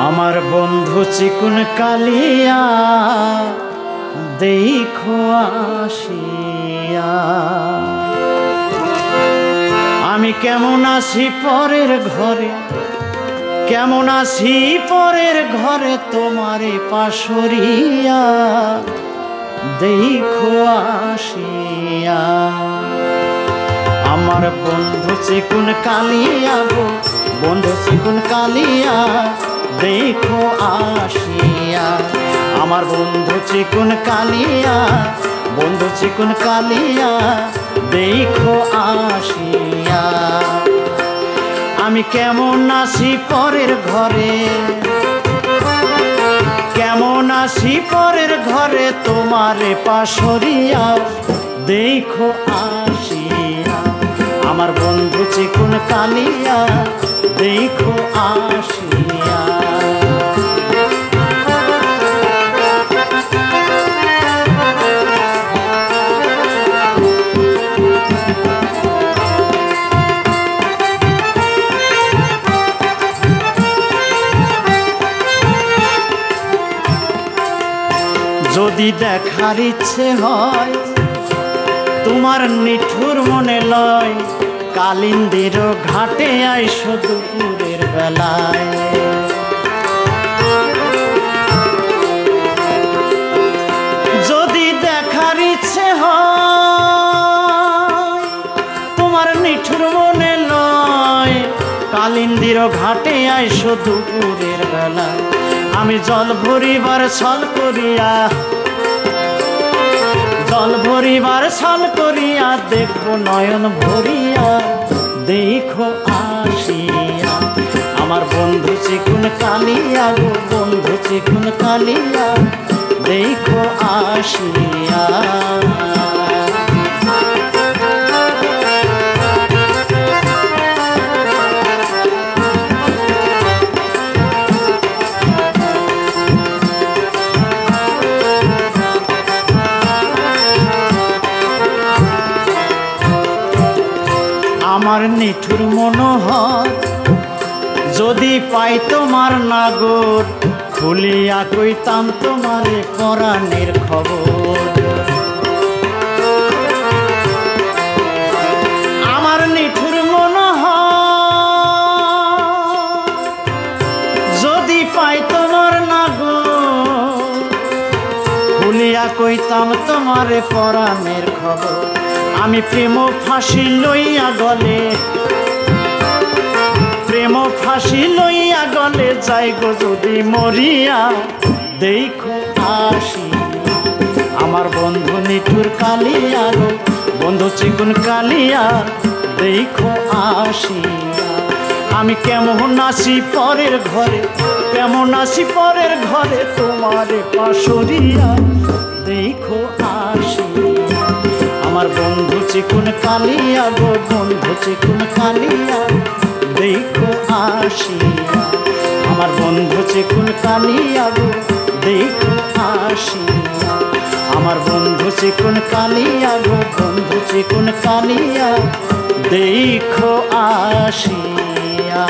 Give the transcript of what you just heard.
আমার বন্ধু চিকুন কালিয়া দেখো আসিয়া, আমি কেমন আছি পরের ঘরে, কেমন আছি পরের ঘরে তোমারে পাশরিয়া দেখো আসিয়া। আমার বন্ধু চিকুন কালিয়া গো, বন্ধু চিকুন কালিয়া দেখো আসিয়া। আমার বন্ধু চিকুন কালিয়া, বন্ধু চিকুন কালিয়া দেখো আসিয়া। আমি কেমন আছি পরের ঘরে, কেমন আছি পরের ঘরে তোমারে পাশরিয়া দেখো আসিয়া। আমার বন্ধু চিকুন কালিয়া দেখো আসিয়া। যদি দেখার ইচ্ছে হয় তোমার নিঠুর মনে লয়, কালিন্দির ঘাটে আইসো দুপুরের বেলায়। যদি দেখার ইচ্ছে হয় তোমার নিঠুর মনে লয়, কালিন্দির ঘাটে আইসো দুপুরের বেলায়। আমি জল ভরিবার ছল করিয়া, জল ভরিবার ছল করিয়া দেখবো নয়ন ভরিয়া দেখো আসিয়া। আমার বন্ধু চিকুন কালিয়া গো, বন্ধু চিকুন কালিয়া দেখো আসিয়া। আমার নিঠুর মনোহর যদি পাই তোমার নাগর, খুলিয়া কইতাম তোমারে পরাণের খবর। আমার নিঠুর মনোহর যদি পাই তোমার নাগর, খুলিয়া কইতাম তোমারে পরাণের খবর। আমি প্রেম ফাঁসি লইয়া গলে, প্রেম ফাঁসি লইয়া গলে যাই গো যদি মরিয়া দেখো আসিয়া। আমার বন্ধু নিঠুর কালিয়া গো, বন্ধু চিকুন কালিয়া দেখো আসিয়া। আমি কেমন আছি পরের ঘরে, কেমন আছি পরের ঘরে তোমারে পাশরিয়া দেখো আসিয়া। আমার বন্ধু চিকুন কালিয়া গো, বন্ধু চিকুন কালিয়া দেখো আসিয়া। আমার বন্ধু চিকুন কালিয়া গো দেখো আসিয়া। আমার বন্ধু চিকুন কালিয়া গো, বন্ধু চিকুন কালিয়া দেখো আসিয়া।